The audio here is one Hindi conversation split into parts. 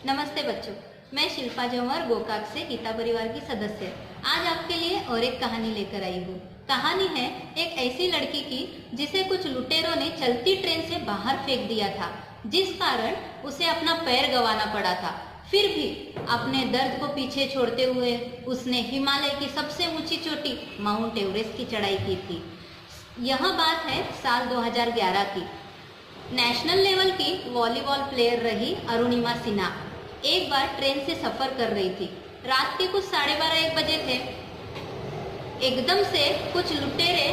नमस्ते बच्चों, मैं शिल्पा जौहर गोकाक से गीता परिवार की सदस्य आज आपके लिए और एक कहानी लेकर आई हूँ। कहानी है एक ऐसी लड़की की जिसे कुछ लुटेरों ने चलती ट्रेन से बाहर फेंक दिया था, जिस कारण उसे अपना पैर गंवाना पड़ा था। फिर भी अपने दर्द को पीछे छोड़ते हुए उसने हिमालय की सबसे ऊंची चोटी माउंट एवरेस्ट की चढ़ाई की थी। यह बात है साल 2011 की। नेशनल लेवल की वॉलीबॉल प्लेयर रही अरुणिमा सिन्हा एक बार ट्रेन से सफर कर रही थी। रात के कुछ 12:30-1 बजे थे। एकदम से कुछ लुटेरे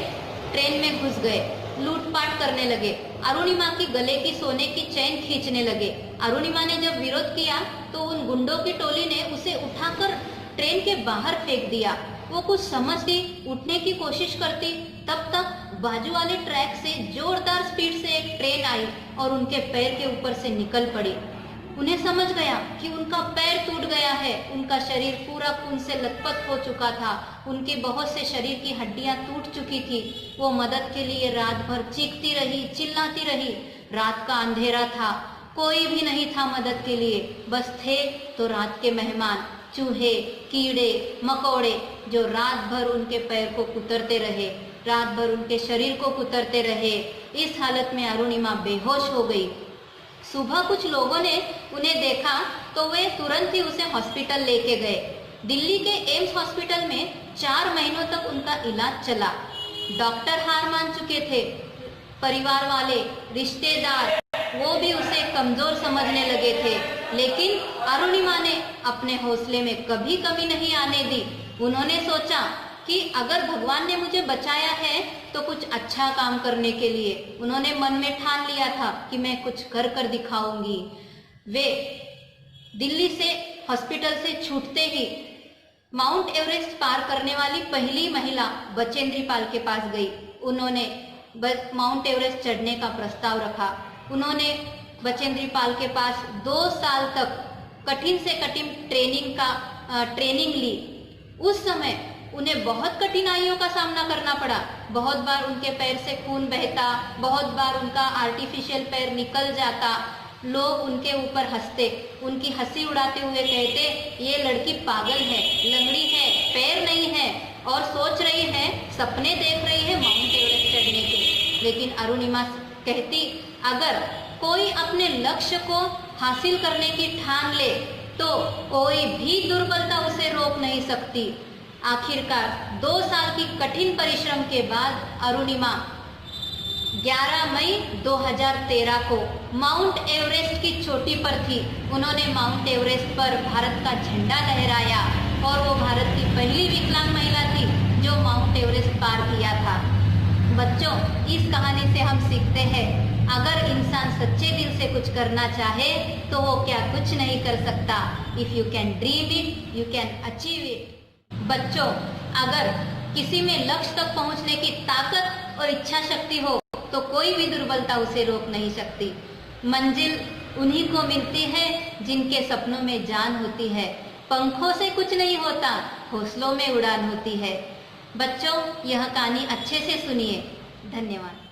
ट्रेन में घुस गए, लूटपाट करने लगे। अरुणिमा की गले की सोने की चेन खींचने लगे। अरुणिमा ने जब विरोध किया तो उन गुंडों की टोली ने उसे उठाकर ट्रेन के बाहर फेंक दिया। वो कुछ समझती, उठने की कोशिश करती, तब तक बाजू वाले ट्रैक से जोरदार स्पीड से एक ट्रेन आई और उनके पैर के ऊपर से निकल पड़ी। उन्हें समझ गया कि उनका पैर टूट गया है। उनका शरीर पूरा खून से लथपथ हो चुका था। उनके बहुत से शरीर की हड्डियां टूट चुकी थी। वो मदद के लिए रात भर चीखती रही, चिल्लाती रही। रात का अंधेरा था, कोई भी नहीं था मदद के लिए। बस थे तो रात के मेहमान, चूहे, कीड़े मकोड़े, जो रात भर उनके पैर को कुतरते रहे, रात भर उनके शरीर को कुतरते रहे। इस हालत में अरुणिमा बेहोश हो गई। सुबह कुछ लोगों ने उन्हें देखा तो वे तुरंत ही उसे हॉस्पिटल लेके गए। दिल्ली के एम्स हॉस्पिटल में 4 महीनों तक उनका इलाज चला। डॉक्टर हार मान चुके थे। परिवार वाले, रिश्तेदार, वो भी उसे कमजोर समझने लगे थे। लेकिन अरुणिमा ने अपने हौसले में कभी कमी नहीं आने दी। उन्होंने सोचा कि अगर भगवान ने मुझे बचाया है तो कुछ अच्छा काम करने के लिए। उन्होंने मन में ठान लिया था कि मैं कुछ कर दिखाऊंगी। वे दिल्ली से हॉस्पिटल से छूटते ही माउंट एवरेस्ट पार करने वाली पहली महिला बचेंद्री पाल के पास गई। उन्होंने माउंट एवरेस्ट चढ़ने का प्रस्ताव रखा। उन्होंने बचेंद्री पाल के पास 2 साल तक कठिन से कठिन ट्रेनिंग ली। उस समय उन्हें बहुत कठिनाइयों का सामना करना पड़ा। बहुत बार उनके पैर से खून बहता, बहुत बार उनका आर्टिफिशियल पैर निकल जाता। लोग उनके ऊपर हंसते, उनकी हंसी उड़ाते हुए कहते, ये लड़की पागल है, लंगड़ी है, पैर नहीं है और सोच रही है, सपने देख रही है माउंट एवरेस्ट चढ़ने के। लेकिन अरुणिमा कहती, अगर कोई अपने लक्ष्य को हासिल करने की ठान ले तो कोई भी दुर्बलता उसे रोक नहीं सकती। आखिरकार 2 साल की कठिन परिश्रम के बाद अरुणिमा 11 मई 2013 को माउंट एवरेस्ट की चोटी पर थी। उन्होंने माउंट एवरेस्ट पर भारत का झंडा लहराया और वो भारत की पहली विकलांग महिला थी जो माउंट एवरेस्ट पार किया था। बच्चों, इस कहानी से हम सीखते हैं, अगर इंसान सच्चे दिल से कुछ करना चाहे तो वो क्या कुछ नहीं कर सकता। If you can dream it, you can achieve it. बच्चों, अगर किसी में लक्ष्य तक पहुंचने की ताकत और इच्छा शक्ति हो तो कोई भी दुर्बलता उसे रोक नहीं सकती। मंजिल उन्हीं को मिलती है जिनके सपनों में जान होती है। पंखों से कुछ नहीं होता, हौसलों में उड़ान होती है। बच्चों, यह कहानी अच्छे से सुनिए। धन्यवाद।